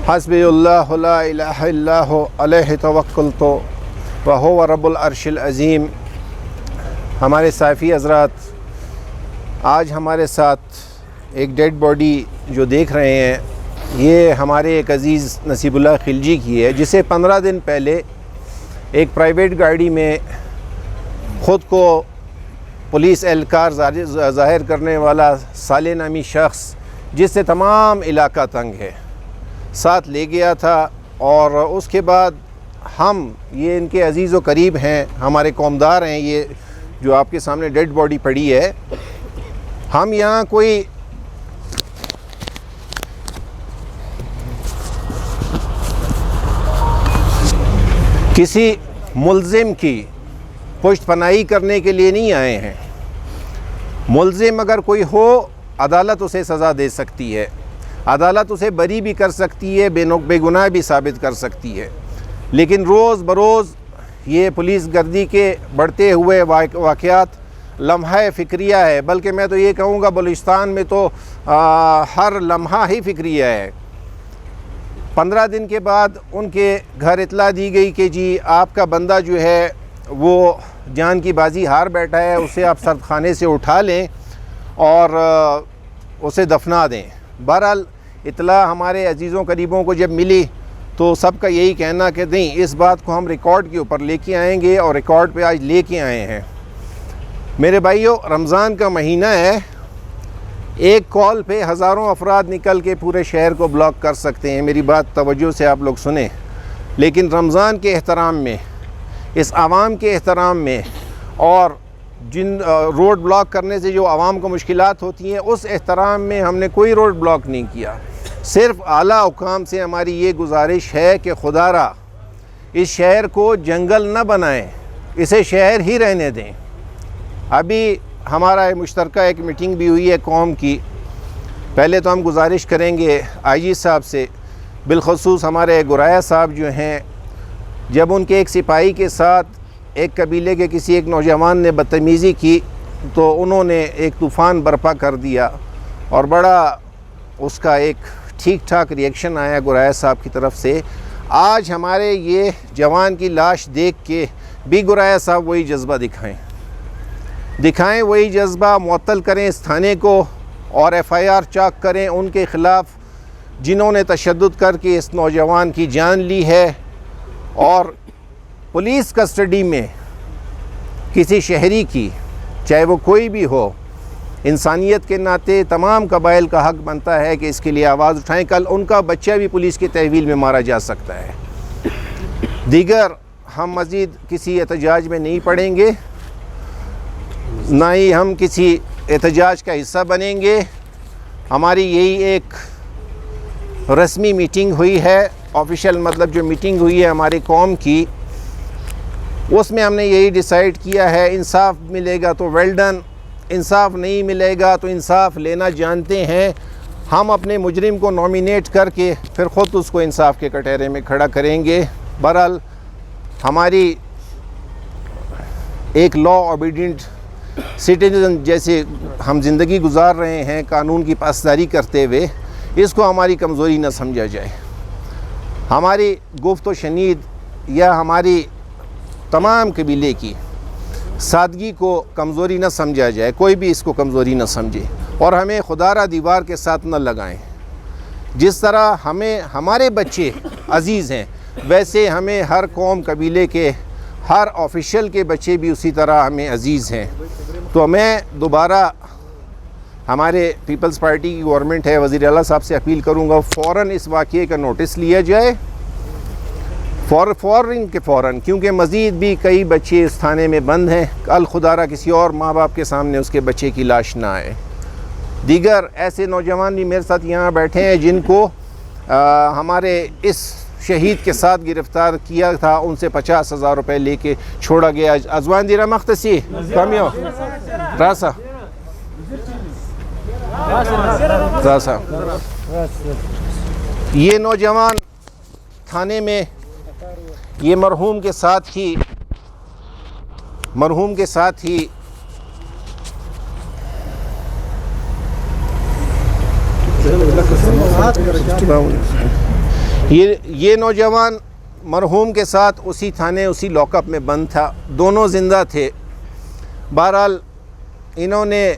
हस्बुल्लाहु ला इलाहा इल्ला हु अलैहि तवक्कलतु व हुवा रब्बुल अर्शिल अज़ीम। हमारे साफ़ी हज़रात, आज हमारे साथ एक डेड बॉडी जो देख रहे हैं, ये हमारे एक अज़ीज़ नसीबुल्लाह खिलजी की है, जिसे 15 दिन पहले एक प्राइवेट गाड़ी में ख़ुद को पुलिस एहलकार ज़ाहिर करने वाला साले नामी शख्स, जिससे तमाम इलाका तंग है, साथ ले गया था। और उसके बाद हम, ये इनके अज़ीज़ व करीब हैं, हमारे कौमदार हैं, ये जो आपके सामने डेड बॉडी पड़ी है, हम यहाँ कोई किसी मुल्ज़िम की पुश्तपनाही करने के लिए नहीं आए हैं। मुल्ज़िम अगर कोई हो, अदालत उसे सज़ा दे सकती है, अदालत उसे बरी भी कर सकती है, बेगुनाह भी साबित कर सकती है। लेकिन रोज़ बरोज़ ये पुलिस गर्दी के बढ़ते हुए वाक़यात लम्हा फ़िक्रिया है, बल्कि मैं तो ये कहूँगा बलूचिस्तान में तो हर लम्हा ही फ़िक्रिया है। 15 दिन के बाद उनके घर इत्तला दी गई कि जी आपका बंदा जो है वो जान की बाजी हार बैठा है, उसे आप सर्दखाने से उठा लें और उसे दफना दें। बहरहाल इत्तला हमारे अजीज़ों करीबों को जब मिली तो सबका यही कहना कि नहीं, इस बात को हम रिकॉर्ड के ऊपर लेके आएंगे, और रिकॉर्ड पे आज लेके आए हैं। मेरे भाइयों, रमज़ान का महीना है, एक कॉल पे हज़ारों अफराद निकल के पूरे शहर को ब्लॉक कर सकते हैं। मेरी बात तवज्जो से आप लोग सुने। लेकिन रमज़ान के एहतराम में, इस आवाम के एहतराम में, और जिन रोड ब्लॉक करने से जो आवाम को मुश्किलात होती हैं, उस एहतराम में हमने कोई रोड ब्लॉक नहीं किया। सिर्फ़ आला हुकाम से हमारी ये गुजारिश है कि खुदारा इस शहर को जंगल न बनाएं, इसे शहर ही रहने दें। अभी हमारा मुश्तरका एक मीटिंग भी हुई है कौम की। पहले तो हम गुजारिश करेंगे आईजी साहब से, बिलखसूस हमारे गुराया साहब जो हैं, जब उनके एक सिपाही के साथ एक कबीले के किसी एक नौजवान ने बदतमीज़ी की तो उन्होंने एक तूफ़ान बर्पा कर दिया, और बड़ा उसका एक ठीक ठाक रिएक्शन आया गुराया साहब की तरफ से। आज हमारे ये जवान की लाश देख के भी गुराया साहब वही जज्बा दिखाएं, वही जज्बा मुअत्तल करें इस थाने को, और FIR चाक करें उनके ख़िलाफ़ जिन्होंने तशद्दुद करके इस नौजवान की जान ली है। और पुलिस कस्टडी में किसी शहरी की, चाहे वो कोई भी हो, इंसानियत के नाते तमाम कबाइल का हक़ बनता है कि इसके लिए आवाज़ उठाएं। कल उनका बच्चा भी पुलिस की तहवील में मारा जा सकता है। दीगर हम मज़ीद किसी एहतजाज में नहीं पड़ेंगे, ना ही हम किसी एहतजाज का हिस्सा बनेंगे। हमारी यही एक रस्मी मीटिंग हुई है, ऑफिशियल मतलब जो मीटिंग हुई है हमारी कौम की, उसमें हमने यही डिसाइड किया है, इंसाफ मिलेगा तो वेल डन, इंसाफ नहीं मिलेगा तो इंसाफ लेना जानते हैं। हम अपने मुजरिम को नॉमिनेट करके फिर ख़ुद उसको इंसाफ के कटहरे में खड़ा करेंगे। बहरहाल हमारी एक लॉ ओबीडिएंट सिटीज़न जैसे हम ज़िंदगी गुजार रहे हैं, कानून की पासदारी करते हुए, इसको हमारी कमज़ोरी न समझा जाए। हमारी गुफ्त शनीद या हमारी तमाम कबीले की सादगी को कमज़ोरी न समझा जाए, कोई भी इसको कमज़ोरी न समझे, और हमें खुदारा दीवार के साथ न लगाएं। जिस तरह हमें हमारे बच्चे अज़ीज़ हैं, वैसे हमें हर कौम कबीले के हर ऑफिशियल के बच्चे भी उसी तरह हमें अज़ीज़ हैं। तो मैं दोबारा हमारे पीपल्स पार्टी की गवर्नमेंट है, वज़ीर आला साहब से अपील करूँगा, फ़ौरन इस वाक़ये का नोटिस लिया जाए, फ़ौरन, क्योंकि मज़ीद भी कई बच्चे इस थाने में बंद हैं। कल खुदारा किसी और माँ बाप के सामने उसके बच्चे की लाश ना आए। दीगर ऐसे नौजवान भी मेरे साथ यहाँ बैठे हैं जिनको हमारे इस शहीद के साथ गिरफ़्तार किया था, उनसे 50,000 रुपये लेके छोड़ा गया। अजवान दिरा मख्तसी कामियो रासा ये नौजवान थाने में ये मरहूम के साथ ही یہ نوجوان مرحوم کے ساتھ اسی تھانے اسی لاک اپ میں بند تھا، دونوں زندہ تھے۔ بہرحال انہوں نے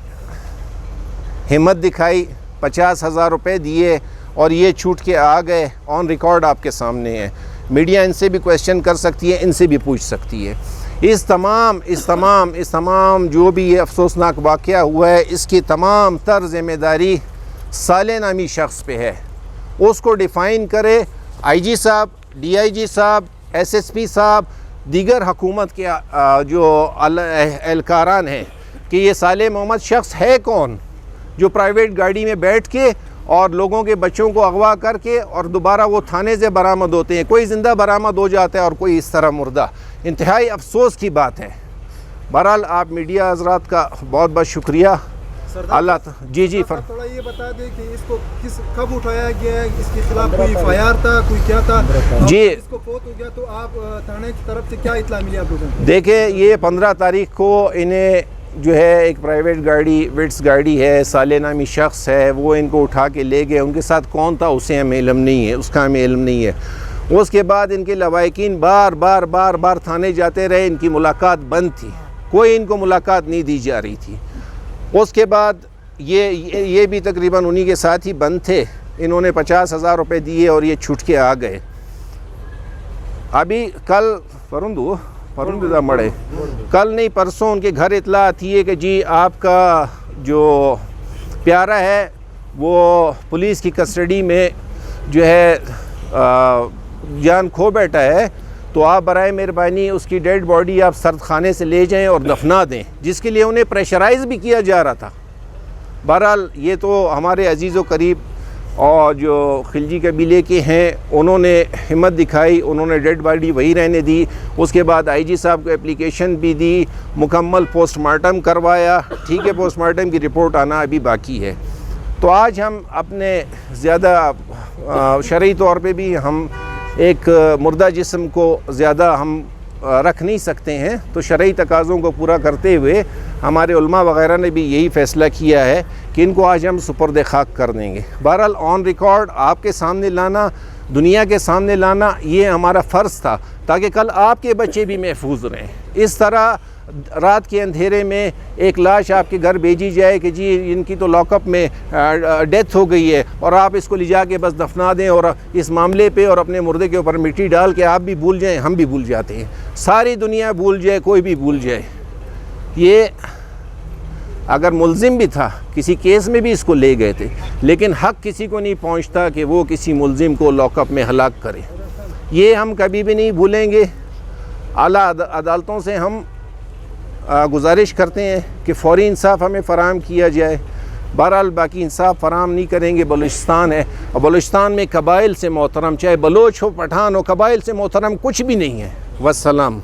ہمت دکھائی، 50,000 روپے دیے اور یہ چھوٹ کے آ گئے۔ آن ریکارڈ آپ کے سامنے ہے، میڈیا ان سے بھی کویشچن کر سکتی ہے، ان سے بھی پوچھ سکتی ہے۔ اس تمام جو بھی یہ افسوسناک واقعہ ہوا ہے، اس کی تمام تر ذمہ داری صالح نامی شخص پہ ہے۔ اس کو ڈیفائن کرے آئی جی صاحب، ڈی آئی جی صاحب، ایس ایس پی صاحب، دیگر حکومت کے جو اہلکاران ہیں کہ یہ صالح محمد شخص ہے کون جو پرائیویٹ گاڑی میں بیٹھ کے اور لوگوں کے بچوں کو اغوا کر کے اور دوبارہ وہ تھانے سے برآمد ہوتے ہیں، کوئی زندہ برآمد ہو جاتا ہے اور کوئی اس طرح مردہ۔ انتہائی افسوس کی بات ہے۔ بہرحال آپ میڈیا حضرات کا بہت بہت شکریہ۔ اللہ جی تھوڑا یہ بتا دیں کہ اس کو کب اٹھایا گیا ہے، اس کے خلاف کوئی ایف آئی آر تھا، کوئی کیا تھا؟ جی اس کو فوت ہو گیا تو آپ تھانے کی طرف سے کیا اطلاع ملی آپ لوگوں کو؟ دیکھیں، یہ 15 تاریخ کو انہیں جو ہے ایک پرائیویٹ گاڑی وٹس گاڑی ہے، صالح نامی شخص ہے، وہ ان کو اٹھا کے لے گئے۔ ان کے ساتھ کون تھا اسے ہمیں علم نہیں ہے، اس کا ہمیں علم نہیں ہے۔ اس کے بعد ان کے لواحقین بار بار تھانے جاتے رہے، ان کی ملاقات بند تھی، کوئی ان کو ملاقات نہیں دی جا رہی تھی۔ اس کے بعد یہ بھی تقریباً انہی کے ساتھ ہی بند تھے، انہوں نے 50,000 روپے دیے اور یہ چھوٹ کے آ گئے۔ ابھی کل کل نہیں پرسوں ان کے گھر اطلاع آتی ہے کہ جی آپ کا جو پیارا ہے وہ پولیس کی کسٹڈی میں جو ہے جان کھو بیٹھا ہے، تو آپ برائے مہربانی اس کی ڈیڈ باڈی آپ سرد خانے سے لے جائیں اور دفنا دیں، جس کے لیے انہیں پریشرائز بھی کیا جا رہا تھا۔ بہرحال یہ تو ہمارے عزیز و قریب اور جو خلجی قبیلے کے ہیں انہوں نے ہمت دکھائی، انہوں نے ڈیڈ باڈی وہی رہنے دی۔ اس کے بعد آئی جی صاحب کو اپلیکیشن بھی دی، مکمل پوسٹ مارٹم کروایا، ٹھیک ہے، پوسٹ مارٹم کی رپورٹ آنا ابھی باقی ہے۔ تو آج ہم اپنے زیادہ شرعی طور پہ بھی ہم ایک مردہ جسم کو زیادہ ہم رکھ نہیں سکتے ہیں، تو شرعی تقاضوں کو پورا کرتے ہوئے ہمارے علماء وغیرہ نے بھی یہی فیصلہ کیا ہے کہ ان کو آج ہم سپرد خاک کر دیں گے۔ بہرحال آن ریکارڈ آپ کے سامنے لانا، دنیا کے سامنے لانا، یہ ہمارا فرض تھا تاکہ کل آپ کے بچے بھی محفوظ رہیں۔ اس طرح رات کے اندھیرے میں ایک لاش آپ کے گھر بھیجی جائے کہ جی ان کی تو لاک اپ میں ڈیتھ ہو گئی ہے اور آپ اس کو لے جا کے بس دفنا دیں اور اس معاملے پہ اور اپنے مردے کے اوپر مٹی ڈال کے آپ بھی بھول جائیں، ہم بھی بھول جاتے ہیں، ساری دنیا بھول جائے، کوئی بھی بھول جائے۔ یہ اگر ملزم بھی تھا، کسی کیس میں بھی اس کو لے گئے تھے، لیکن حق کسی کو نہیں پہنچتا کہ وہ کسی ملزم کو لاک اپ میں ہلاک کرے۔ یہ ہم کبھی بھی نہیں بھولیں گے۔ اعلیٰ عدالتوں سے ہم گزارش کرتے ہیں کہ فوری انصاف ہمیں فراہم کیا جائے۔ بہرحال باقی انصاف فراہم نہیں کریں گے، بلوچستان ہے اور بلوچستان میں قبائل سے محترم، چاہے بلوچ ہو، پٹھان ہو، قبائل سے محترم کچھ بھی نہیں ہے۔ والسلام۔